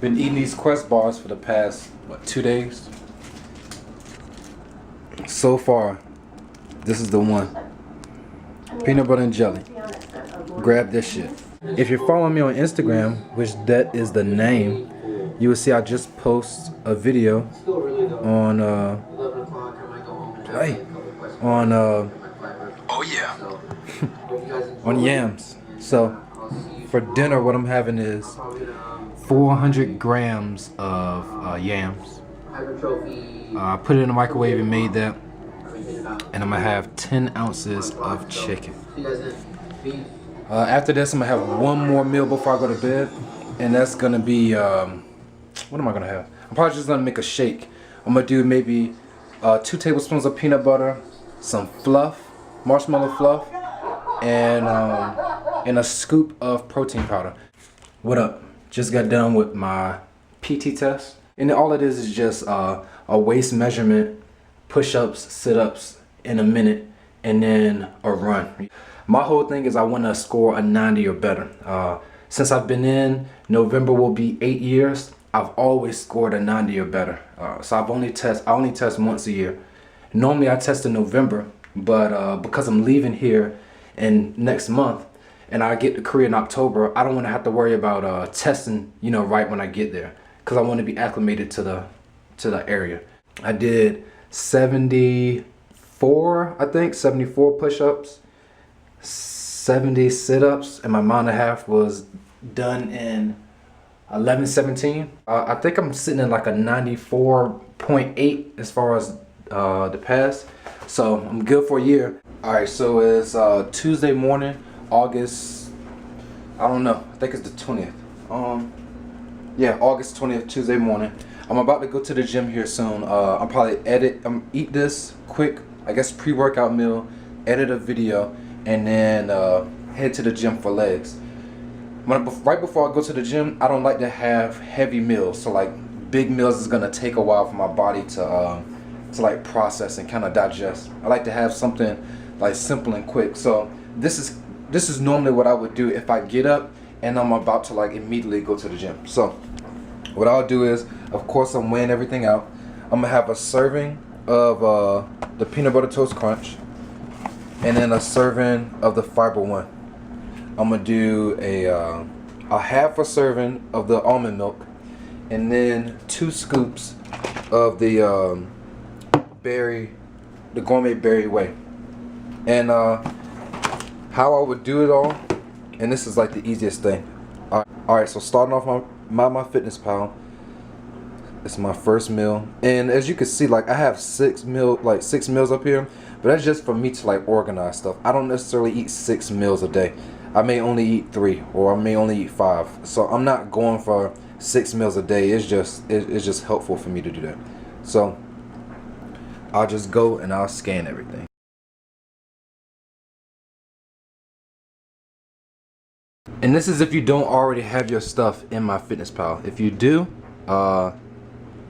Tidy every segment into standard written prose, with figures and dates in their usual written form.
Been eating these Quest bars for the past, what, 2 days? So far, this is the one. Peanut butter and jelly. Grab this shit. If you're following me on Instagram, which that is the name, you will see I just post a video on on yams. So for dinner, what I'm having is 400 grams of yams. I put it in the microwave and made that. And I'm gonna have 10 ounces of chicken. After this, I'm gonna have one more meal before I go to bed. And that's gonna be, what am I gonna have? I'm probably just gonna make a shake. I'm gonna do maybe 2 tablespoons of peanut butter, some fluff, marshmallow fluff, and a scoop of protein powder. What up? Just got done with my PT test. And all it is just a waist measurement, push-ups, sit-ups in a minute, and then a run. My whole thing is I want to score a 90 or better. Since I've been in, November will be 8 years. I've always scored a 90 or better. So I only test once a year. Normally I test in November, but because I'm leaving here in next month and I get to Korea in October, I don't want to have to worry about testing, you know, right when I get there, because I want to be acclimated to the area. I did 74, I think, 74 push-ups, 70 sit-ups, and my mile and a half was done in 11:17. I think I'm sitting in like a 94.8 as far as the pass, so I'm good for a year. All right, so it's Tuesday morning, August, I don't know, I think it's the 20th. Yeah, August 20th, Tuesday morning. I'm about to go to the gym here soon. I'll probably eat this quick, I guess, pre-workout meal, edit a video, and then head to the gym for legs. Right before I go to the gym, I don't like to have heavy meals. So like big meals is gonna take a while for my body to like process and kind of digest. I like to have something like simple and quick. So this is normally what I would do if I get up and I'm about to like immediately go to the gym. So what I'll do is, of course, I'm weighing everything out. I'm gonna have a serving of the peanut butter toast crunch, and then a serving of the fiber one. I'm gonna do a half a serving of the almond milk, and then 2 scoops of the gourmet berry whey. And how I would do it all, and this is like the easiest thing. All right, so starting off my MyFitnessPal. It's my first meal, and as you can see, like I have 6 meals up here, but that's just for me to like organize stuff. I don't necessarily eat 6 meals a day. I may only eat 3, or I may only eat 5. So I'm not going for 6 meals a day. It's just helpful for me to do that. So I'll just go and I'll scan everything. And this is if you don't already have your stuff in MyFitnessPal. If you do,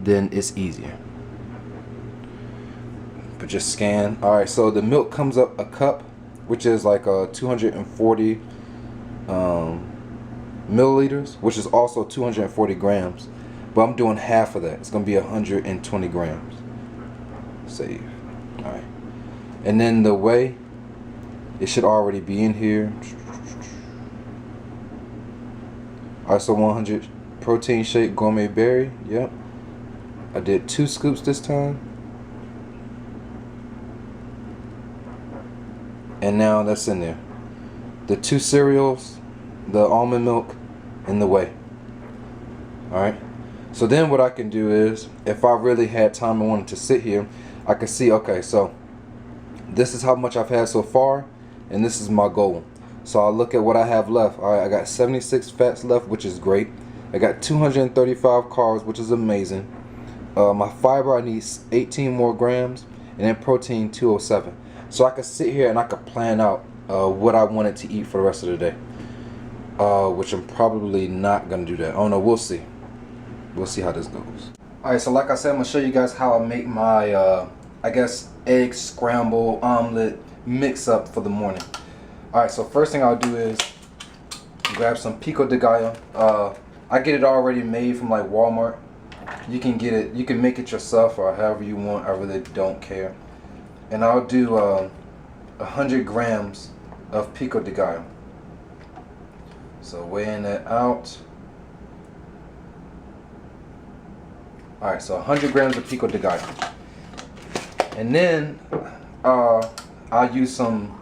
then it's easier. But just scan. All right, so the milk comes up a cup, which is like 240 milliliters, which is also 240 grams. But I'm doing half of that. It's gonna be 120 grams. Save. All right, and then the whey, it should already be in here. All right, so 100 protein shake gourmet berry. Yep. I did 2 scoops this time. And now that's in there. The 2 cereals, the almond milk, and the whey. Alright. So then what I can do is, if I really had time and wanted to sit here, I can see, okay, so this is how much I've had so far, and this is my goal. So I'll look at what I have left. Alright, I got 76 fats left, which is great. I got 235 carbs, which is amazing. My fiber, I need 18 more grams, and then protein 207. So I could sit here and I could plan out what I wanted to eat for the rest of the day. Which I'm probably not gonna do that. Oh no, we'll see. We'll see how this goes. Alright, so like I said, I'm gonna show you guys how I make my I guess egg scramble omelet mix up for the morning. Alright, so first thing I'll do is grab some pico de gallo. I get it already made from like Walmart. You can get it, you can make it yourself or however you want. I really don't care. And I'll do 100 grams of pico de gallo. So weighing that out. Alright, so 100 grams of pico de gallo. And then I'll use some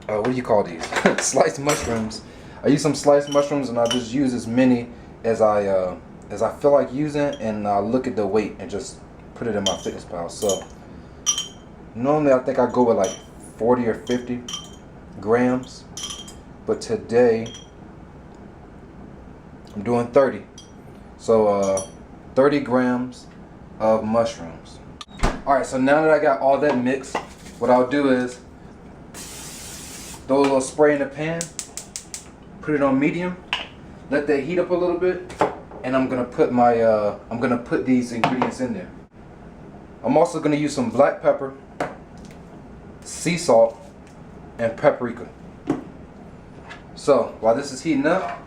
what do you call these? Sliced mushrooms. I use some sliced mushrooms, and I'll just use as many as I feel like using, and I'll look at the weight and just put it in my fitness pal. So normally I think I go with like 40 or 50 grams, but today I'm doing 30. So 30 grams of mushrooms. Alright, so now that I got all that mixed, what I'll do is throw a little spray in the pan, put it on medium, let that heat up a little bit, and I'm gonna put these ingredients in there. I'm also gonna use some black pepper, sea salt, and paprika. So while this is heating up,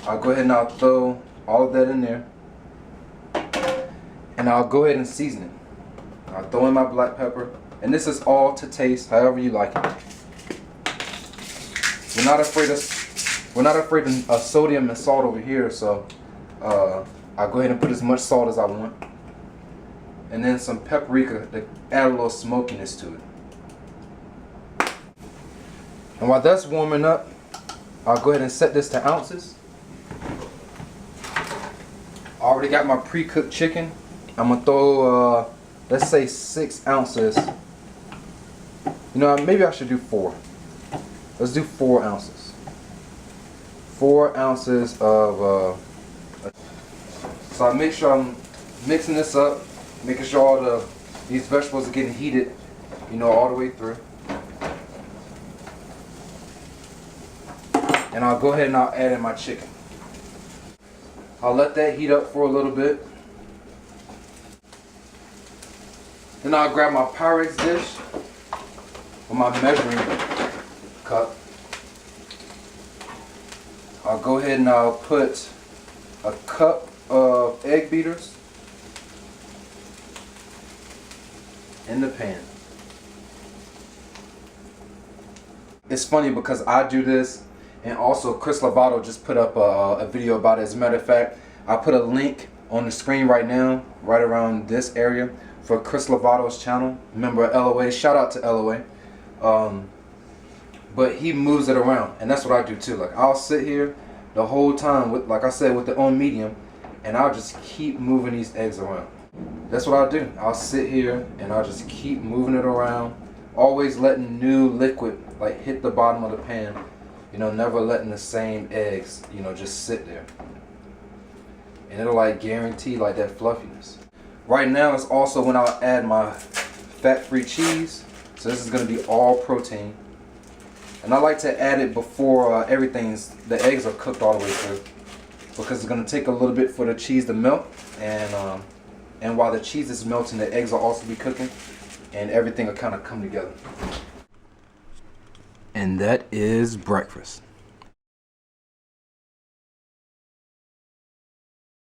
I'll go ahead and I'll throw all of that in there, and I'll go ahead and season it. I'll throw in my black pepper, and this is all to taste, however you like it. We're not afraid of sodium and salt over here, so I'll go ahead and put as much salt as I want, and then some paprika to add a little smokiness to it. And while that's warming up, I'll go ahead and set this to ounces. I already got my pre-cooked chicken. I'm gonna throw let's say 6 ounces. You know, maybe I should do 4. Let's do 4 ounces. 4 ounces of so I make sure I'm mixing this up, making sure all these vegetables are getting heated, you know, all the way through. And I'll go ahead and I'll add in my chicken. I'll let that heat up for a little bit. Then I'll grab my Pyrex dish with my measuring cup. I'll go ahead and I'll put a cup of egg beaters in the pan. It's funny because I do this, and also Chris Lavado just put up a video about it. As a matter of fact, I put a link on the screen right now, right around this area, for Chris Lavado's channel. Remember LOA, shout out to LOA. But he moves it around, and that's what I do too. Like, I'll sit here the whole time with, like I said, with the on medium, and I'll just keep moving these eggs around. That's what I'll do. I'll sit here and I'll just keep moving it around, always letting new liquid like hit the bottom of the pan. You know, never letting the same eggs, you know, just sit there. And it'll like guarantee like that fluffiness. Right now it's also when I'll add my fat-free cheese. So this is going to be all protein. And I like to add it before the eggs are cooked all the way through, because it's going to take a little bit for the cheese to melt, and while the cheese is melting, the eggs will also be cooking, and everything will kind of come together. And that is breakfast.